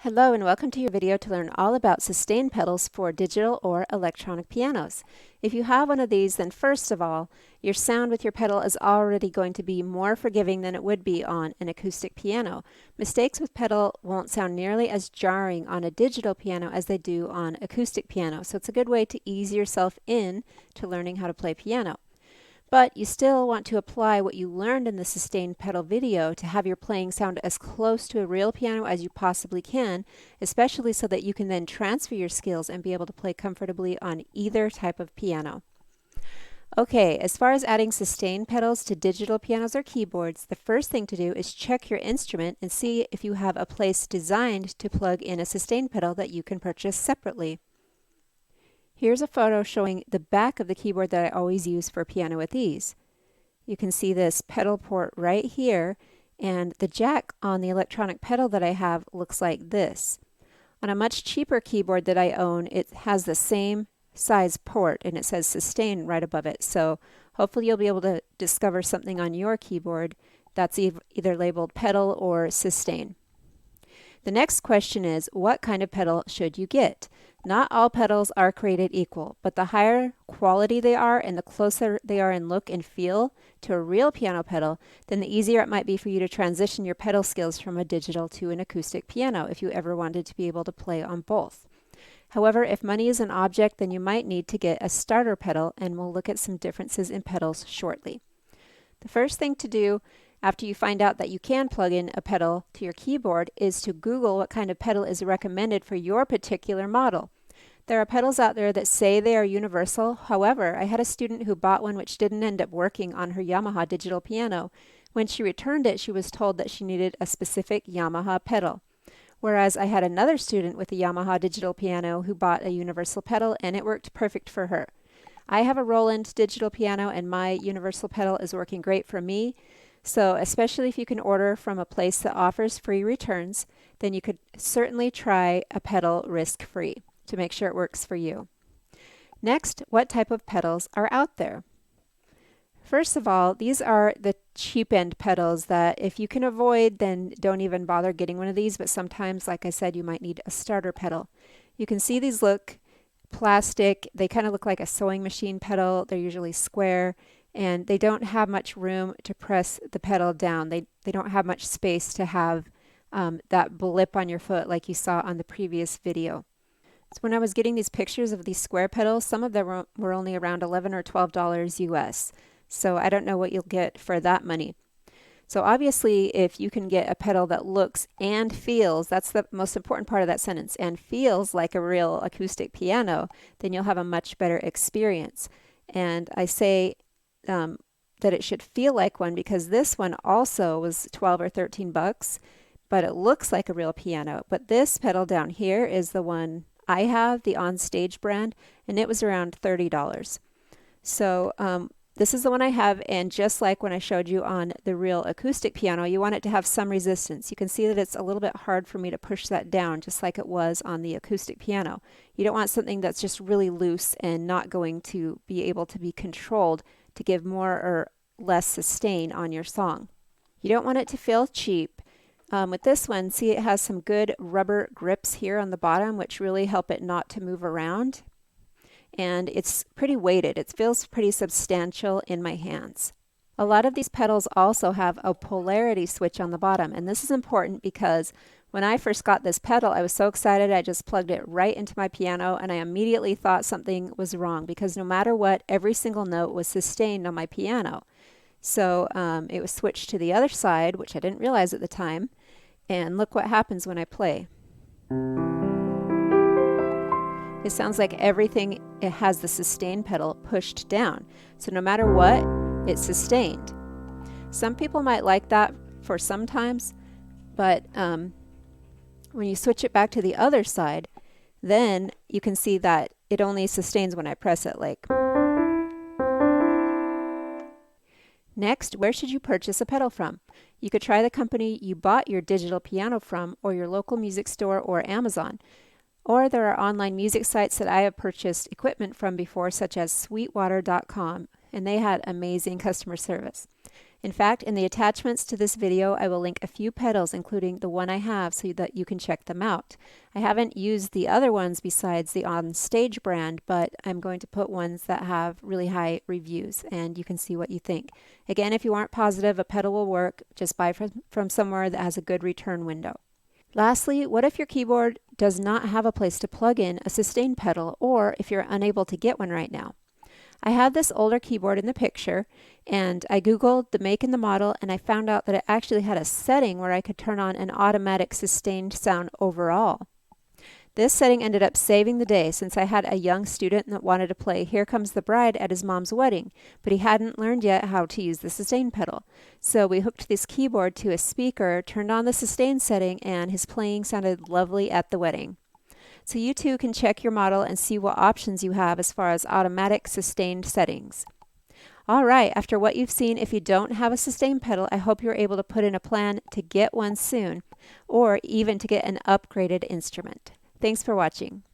Hello and welcome to your video to learn all about sustain pedals for digital or electronic pianos. If you have one of these, then first of all, your sound with your pedal is already going to be more forgiving than it would be on an acoustic piano. Mistakes with pedal won't sound nearly as jarring on a digital piano as they do on acoustic piano, so it's a good way to ease yourself in to learning how to play piano. But you still want to apply what you learned in the sustained pedal video to have your playing sound as close to a real piano as you possibly can, especially so that you can then transfer your skills and be able to play comfortably on either type of piano. Okay, as far as adding sustain pedals to digital pianos or keyboards, the first thing to do is check your instrument and see if you have a place designed to plug in a sustain pedal that you can purchase separately. Here's a photo showing the back of the keyboard that I always use for Piano with Ease. You can see this pedal port right here, and the jack on the electronic pedal that I have looks like this. On a much cheaper keyboard that I own, it has the same size port and it says sustain right above it. So hopefully you'll be able to discover something on your keyboard that's either labeled pedal or sustain. The next question is, what kind of pedal should you get? Not all pedals are created equal, but the higher quality they are and the closer they are in look and feel to a real piano pedal, then the easier it might be for you to transition your pedal skills from a digital to an acoustic piano if you ever wanted to be able to play on both. However, if money is an object, then you might need to get a starter pedal, and we'll look at some differences in pedals shortly. The first thing to do after you find out that you can plug in a pedal to your keyboard is to Google what kind of pedal is recommended for your particular model. There are pedals out there that say they are universal. However, I had a student who bought one which didn't end up working on her Yamaha digital piano. When she returned it, she was told that she needed a specific Yamaha pedal. Whereas I had another student with a Yamaha digital piano who bought a universal pedal and it worked perfect for her. I have a Roland digital piano and my universal pedal is working great for me. So especially if you can order from a place that offers free returns, then you could certainly try a pedal risk-free to make sure it works for you. Next, what type of pedals are out there? First of all, these are the cheap end pedals that if you can avoid, then don't even bother getting one of these, but sometimes, like I said, you might need a starter pedal. You can see these look plastic. They kind of look like a sewing machine pedal. They're usually square, and they don't have much room to press the pedal down. They don't have much space to have that blip on your foot like you saw on the previous video. So when I was getting these pictures of these square pedals, some of them were only around $11 or $12 US. So I don't know what you'll get for that money. So obviously, if you can get a pedal that looks and feels, that's the most important part of that sentence, and feels like a real acoustic piano, then you'll have a much better experience. And I say that it should feel like one because this one also was 12 or 13 bucks, but it looks like a real piano. But this pedal down here is the one I have, the On Stage brand, and it was around $30. So this is the one I have, and just like when I showed you on the real acoustic piano, you want it to have some resistance. You can see that it's a little bit hard for me to push that down, just like it was on the acoustic piano. You don't want something that's just really loose and not going to be able to be controlled to give more or less sustain on your song. You don't want it to feel cheap. With this one, see, it has some good rubber grips here on the bottom, which really help it not to move around. And it's pretty weighted. It feels pretty substantial in my hands. A lot of these pedals also have a polarity switch on the bottom, and this is important because when I first got this pedal, I was so excited I just plugged it right into my piano, and I immediately thought something was wrong because no matter what, every single note was sustained on my piano. So it was switched to the other side, which I didn't realize at the time, and look what happens when I play. It sounds like everything, it has the sustain pedal pushed down. So no matter what, it's sustained. Some people might like that for sometimes, but when you switch it back to the other side, then you can see that it only sustains when I press it, like. Next, where should you purchase a pedal from? You could try the company you bought your digital piano from, or your local music store or Amazon. Or there are online music sites that I have purchased equipment from before, such as sweetwater.com, and they had amazing customer service. In fact, in the attachments to this video, I will link a few pedals, including the one I have, so that you can check them out. I haven't used the other ones besides the On Stage brand, but I'm going to put ones that have really high reviews, and you can see what you think. Again, if you aren't positive a pedal will work, just buy from somewhere that has a good return window. Lastly, what if your keyboard does not have a place to plug in a sustain pedal, or if you're unable to get one right now? I had this older keyboard in the picture, and I googled the make and the model, and I found out that it actually had a setting where I could turn on an automatic sustained sound overall. This setting ended up saving the day, since I had a young student that wanted to play Here Comes the Bride at his mom's wedding, but he hadn't learned yet how to use the sustain pedal. So we hooked this keyboard to a speaker, turned on the sustain setting, and his playing sounded lovely at the wedding. So you too can check your model and see what options you have as far as automatic sustained settings. All right, after what you've seen, if you don't have a sustain pedal, I hope you're able to put in a plan to get one soon, or even to get an upgraded instrument. Thanks for watching.